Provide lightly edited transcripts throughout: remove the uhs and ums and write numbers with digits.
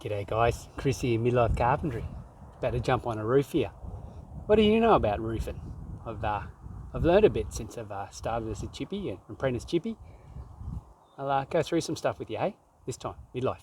G'day guys, Chris here, Midlife Carpentry. About to jump on a roof here. What do you know about roofing? I've learned a bit since I've started as a chippy, an apprentice chippy. I'll go through some stuff with you, hey? This time, midlife.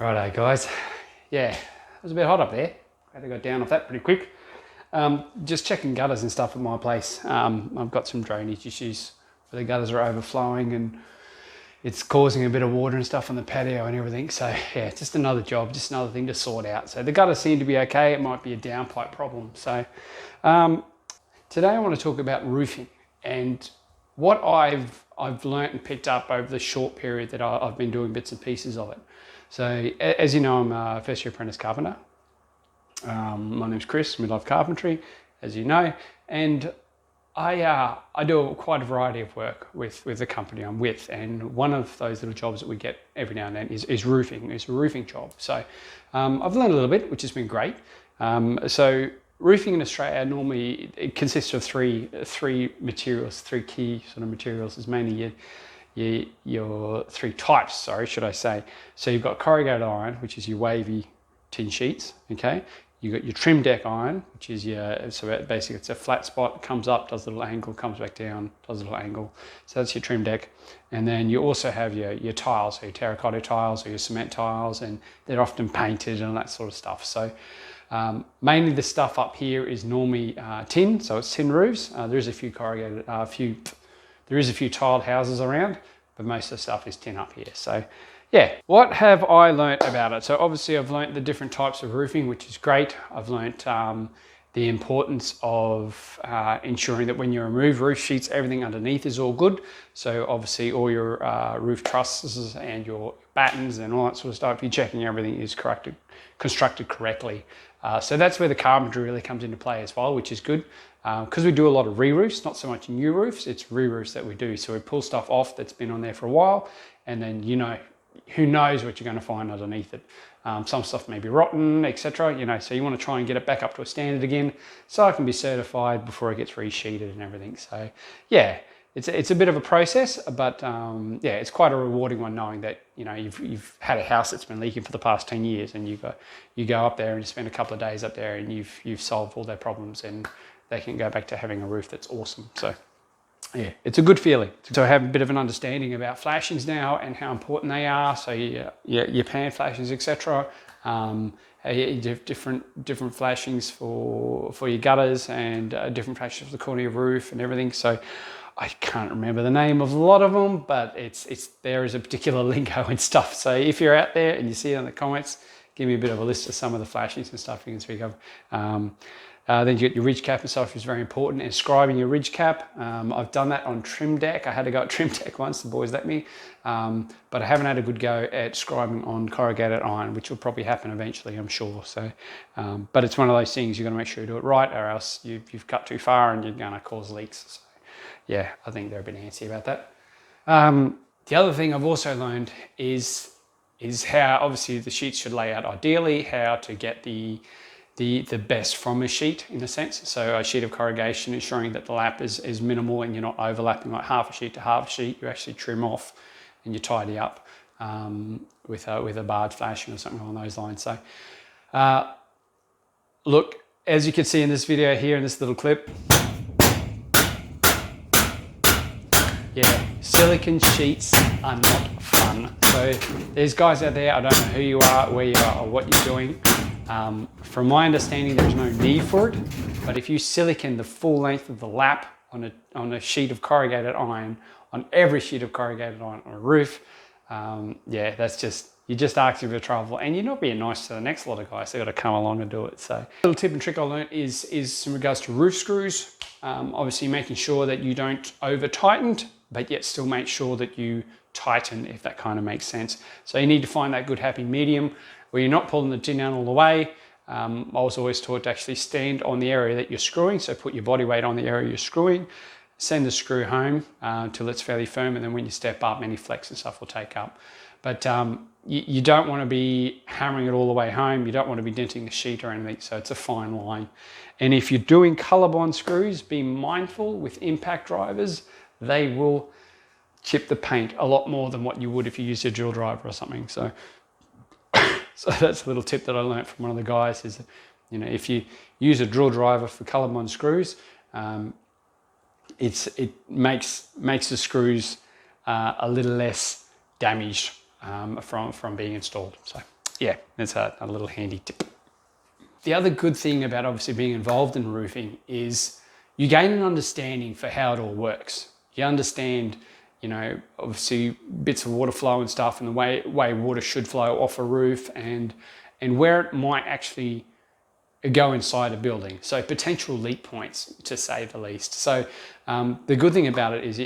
Righto guys, yeah, it was a bit hot up there. Glad I got down off that pretty quick. Just checking gutters and stuff at my place. I've got some drainage issues where the gutters are overflowing and it's causing a bit of water and stuff on the patio and everything. So yeah, just another job, just another thing to sort out. So the gutters seem to be okay. It might be a downpipe problem. So today I want to talk about roofing and what I've learnt and picked up over the short period that I've been doing bits and pieces of it. So as you know, I'm a first year apprentice carpenter. My name's Chris, Midlife Carpentry, as you know, and I do quite a variety of work with the company I'm with, and one of those little jobs that we get every now and then is roofing. It's a roofing job. So I've learned a little bit, which has been great. So roofing in Australia normally it consists of three materials, three key sort of materials. Is mainly your three types, sorry, should I say. So you've got corrugated iron, which is your wavy tin sheets, okay? You've got your trim deck iron, which is so basically it's a flat spot, comes up, does a little angle, comes back down, does a little angle. So that's your trim deck. And then you also have your tiles, so your terracotta tiles or your cement tiles, and they're often painted and that sort of stuff. So mainly the stuff up here is normally tin, so it's tin roofs. There is a few corrugated, there is a few tiled houses around, but most of the stuff is tin up here. So yeah, what have I learnt about it? So obviously I've learnt the different types of roofing, which is great. I've learnt the importance of ensuring that when you remove roof sheets, everything underneath is all good. So obviously all your roof trusses and your battens and all that sort of stuff, you're checking everything is constructed correctly. So that's where the carpentry really comes into play as well, which is good. Because we do a lot of re-roofs, not so much new roofs, it's re-roofs that we do. So we pull stuff off that's been on there for a while, and then who knows what you're going to find underneath it. Some stuff may be rotten, etc. So you want to try and get it back up to a standard again so it can be certified before it gets resheeted and everything. So yeah, it's a bit of a process, but yeah, it's quite a rewarding one knowing that you've had a house that's been leaking for the past 10 years and you go up there and you spend a couple of days up there and you've solved all their problems and they can go back to having a roof that's awesome. So yeah, it's a good feeling. So I have a bit of an understanding about flashings now and how important they are. So your pan flashings, etc. Different flashings for your gutters and different flashings for the corner of your roof and everything. So I can't remember the name of a lot of them, but there is a particular lingo and stuff. So if you're out there and you see it in the comments, give me a bit of a list of some of the flashings and stuff you can speak of. Then you get your ridge cap and stuff, which is very important, and scribing your ridge cap. I've done that on trim deck. I had to go at trim deck once, the boys let me, but I haven't had a good go at scribing on corrugated iron, which will probably happen eventually, I'm sure. So, but it's one of those things, you've got to make sure you do it right, or else you've cut too far and you're going to cause leaks. So, yeah, I think they're a bit antsy about that. The other thing I've also learned is how obviously the sheets should lay out ideally, how to get the best from a sheet in a sense. So a sheet of corrugation, ensuring that the lap is minimal and you're not overlapping like half a sheet to half a sheet. You actually trim off and you tidy up with a barred flashing or something along those lines. So look, as you can see in this video here in this little clip, yeah, silicone sheets are not fun. So there's guys out there, I don't know who you are, where you are, or what you're doing. From my understanding, there's no need for it, but if you silicone the full length of the lap on a sheet of corrugated iron, on every sheet of corrugated iron on a roof, yeah, you're just asking for trouble, and you're not being nice to the next lot of guys. They've got to come along and do it. So a little tip and trick I learned is in regards to roof screws, obviously making sure that you don't over tighten, but yet still make sure that you tighten, if that kind of makes sense. So you need to find that good happy medium where you're not pulling the tin down all the way. I was always taught to actually stand on the area that you're screwing, so put your body weight on the area you're screwing, send the screw home till it's fairly firm, and then when you step up, any flex and stuff will take up. But you don't want to be hammering it all the way home. You don't want to be denting the sheet or anything. So it's a fine line. And if you're doing color bond screws, be mindful with impact drivers. They will chip the paint a lot more than what you would if you used a drill driver or something. So, so that's a little tip that I learned from one of the guys is, you know, if you use a drill driver for color bond screws, it makes the screws a little less damaged from being installed. So yeah, that's a little handy tip. The other good thing about obviously being involved in roofing is you gain an understanding for how it all works. You understand, you know, obviously bits of water flow and stuff and the way water should flow off a roof and where it might actually go inside a building. So potential leak points, to say the least. So the good thing about it is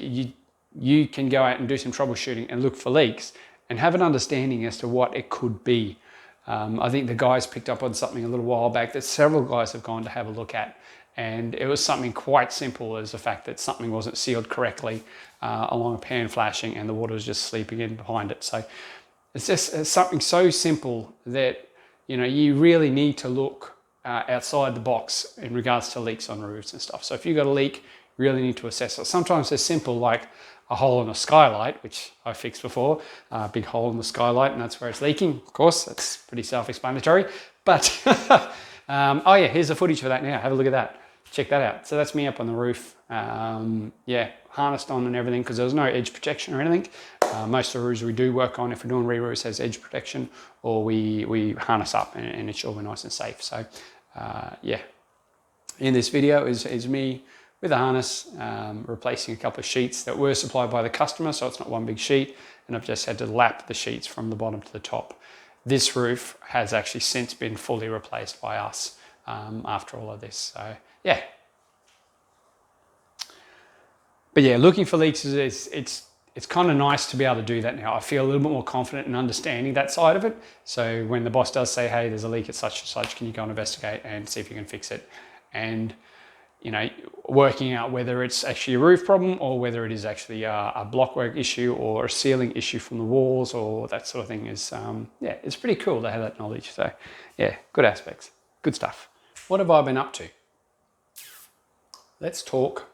you can go out and do some troubleshooting and look for leaks and have an understanding as to what it could be. I think the guys picked up on something a little while back that several guys have gone to have a look at, and it was something quite simple as the fact that something wasn't sealed correctly along a pan flashing and the water was just seeping in behind it. So it's something so simple that, you know, you really need to look outside the box in regards to leaks on roofs and stuff. So if you've got a leak, you really need to assess it. Sometimes they're simple, like a hole in a skylight, which I fixed before, a big hole in the skylight, and that's where it's leaking. Of course, that's pretty self-explanatory. But, oh yeah, here's the footage for that now. Have a look at that. Check that out. So that's me up on the roof. Yeah, harnessed on and everything because there was no edge protection or anything. Most of the roofs we do work on, if we're doing re-roofs, has edge protection, or we harness up and it's all nice and safe. So, yeah. In this video is me with a harness, replacing a couple of sheets that were supplied by the customer, so it's not one big sheet, and I've just had to lap the sheets from the bottom to the top. This roof has actually since been fully replaced by us after all of this, so yeah. But yeah, looking for leaks it's kind of nice to be able to do that now. I feel a little bit more confident in understanding that side of it. So when the boss does say, hey, there's a leak at such and such, can you go and investigate and see if you can fix it? And, you know, working out whether it's actually a roof problem or whether it is actually a blockwork issue or a ceiling issue from the walls or that sort of thing is, yeah, it's pretty cool to have that knowledge. So yeah, good aspects, good stuff. What have I been up to? Let's talk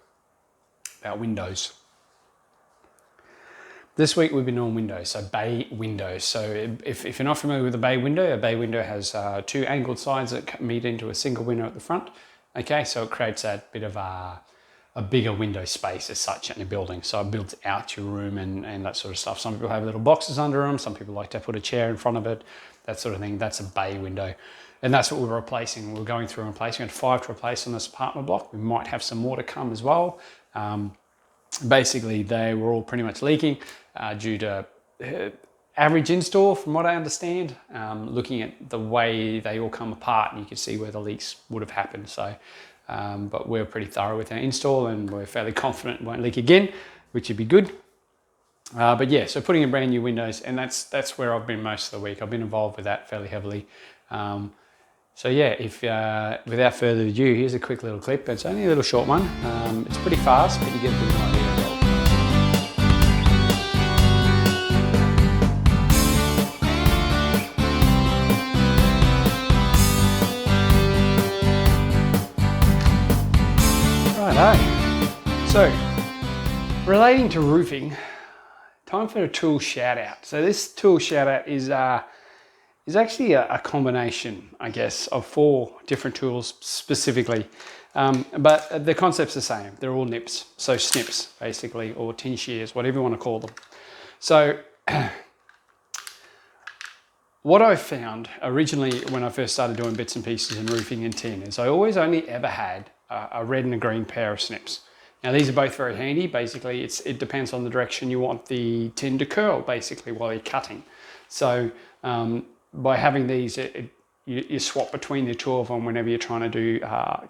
about windows. This week we've been on windows, so bay windows. So if you're not familiar with a bay window has two angled sides that meet into a single window at the front. Okay, so it creates that bit of a bigger window space as such in a building. So it builds out your room and that sort of stuff. Some people have little boxes under them. Some people like to put a chair in front of it, that sort of thing. That's a bay window. And that's what we're replacing. We're going through and replacing. We had 5 to replace on this apartment block. We might have some more to come as well. Basically, they were all pretty much leaking due to average install, from what I understand. Looking at the way they all come apart, and you can see where the leaks would have happened. So, but we're pretty thorough with our install, and we're fairly confident it won't leak again, which would be good. But yeah, so putting in brand new windows, and that's where I've been most of the week. I've been involved with that fairly heavily. So yeah, if without further ado, here's a quick little clip. It's only a little short one. It's pretty fast, but you get a bit of an idea of it. Righto. So, relating to roofing, time for a tool shout out. So this tool shout out is actually a combination, I guess, of 4 different tools specifically. But the concept's the same. They're all nips, so snips basically, or tin shears, whatever you want to call them. So what I found originally when I first started doing bits and pieces in roofing and tin is I always only ever had a red and a green pair of snips. Now these are both very handy. Basically it depends on the direction you want the tin to curl basically while you're cutting. So by having these, you swap between the 2 of them whenever you're trying to do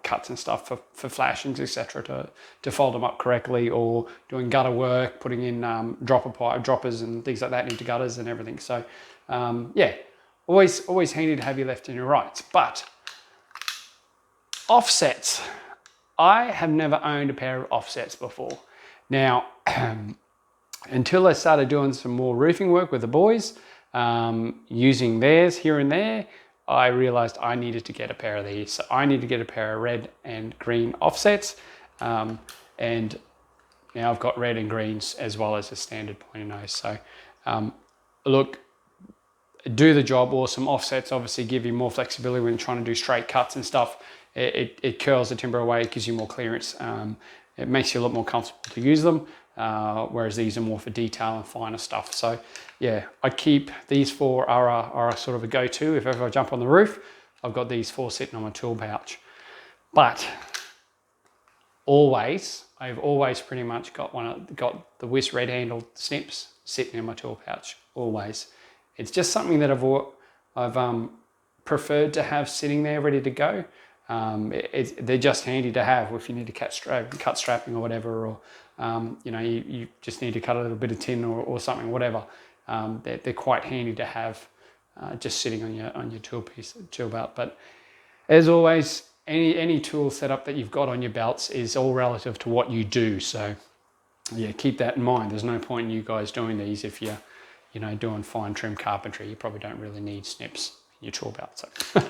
cuts and stuff for flashings, etc., to fold them up correctly, or doing gutter work, putting in droppers and things like that into gutters and everything. So yeah, always handy to have your left and your rights. But offsets, I have never owned a pair of offsets before. Now until I started doing some more roofing work with the boys, using theirs here and there, I realized I needed to get a pair of these. So I need to get a pair of red and green offsets. And now I've got red and greens as well as a standard pointy nose. So look, do the job. Awesome. Offsets obviously give you more flexibility when you're trying to do straight cuts and stuff. It curls the timber away, it gives you more clearance. It makes you a lot more comfortable to use them, whereas these are more for detail and finer stuff. So yeah, I keep these four are a sort of a go-to. If ever I jump on the roof, I've got these four sitting on my tool pouch. But I've always pretty much got the Wiss red handled snips sitting in my tool pouch, always. It's just something that I've preferred to have sitting there ready to go. They're just handy to have if you need to cut strapping or whatever, or you just need to cut a little bit of tin or something, whatever. They're quite handy to have just sitting on your tool belt. But as always, any tool setup that you've got on your belts is all relative to what you do. So yeah, keep that in mind. There's no point in you guys doing these if you're doing fine trim carpentry. You probably don't really need snips in your tool belt. So.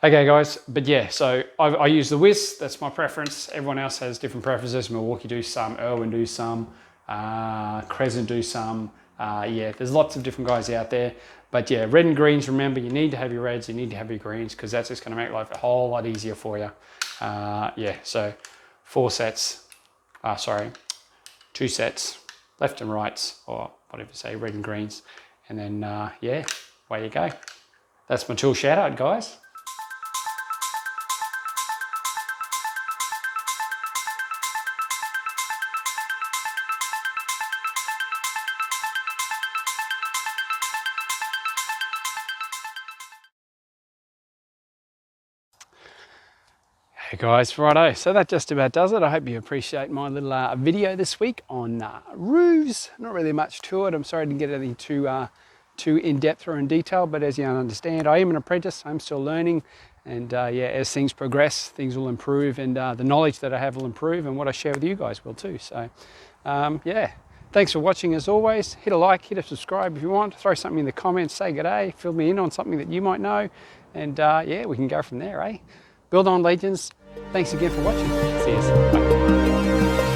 Okay guys, but yeah, so I use the Wiss, that's my preference. Everyone else has different preferences. Milwaukee do some, Irwin do some, Crescent do some. Yeah, there's lots of different guys out there. But yeah, red and greens, remember, you need to have your reds, you need to have your greens, because that's just going to make life a whole lot easier for you. Yeah, so 2 sets, left and rights, or whatever you say, red and greens. And then, yeah, away you go. That's my tool shout out, guys. Hey guys, righto, so that just about does it. I hope you appreciate my little video this week on roofs. Not really much to it. I'm sorry I didn't get anything too in-depth or in detail, but as you understand, I am an apprentice. I'm still learning, and yeah, as things progress, things will improve, and the knowledge that I have will improve, and what I share with you guys will too. So yeah, thanks for watching as always. Hit a like, hit a subscribe if you want. Throw something in the comments, say g'day, fill me in on something that you might know, and yeah, we can go from there, eh? Build on, legends. Thanks again for watching. See you soon. Bye.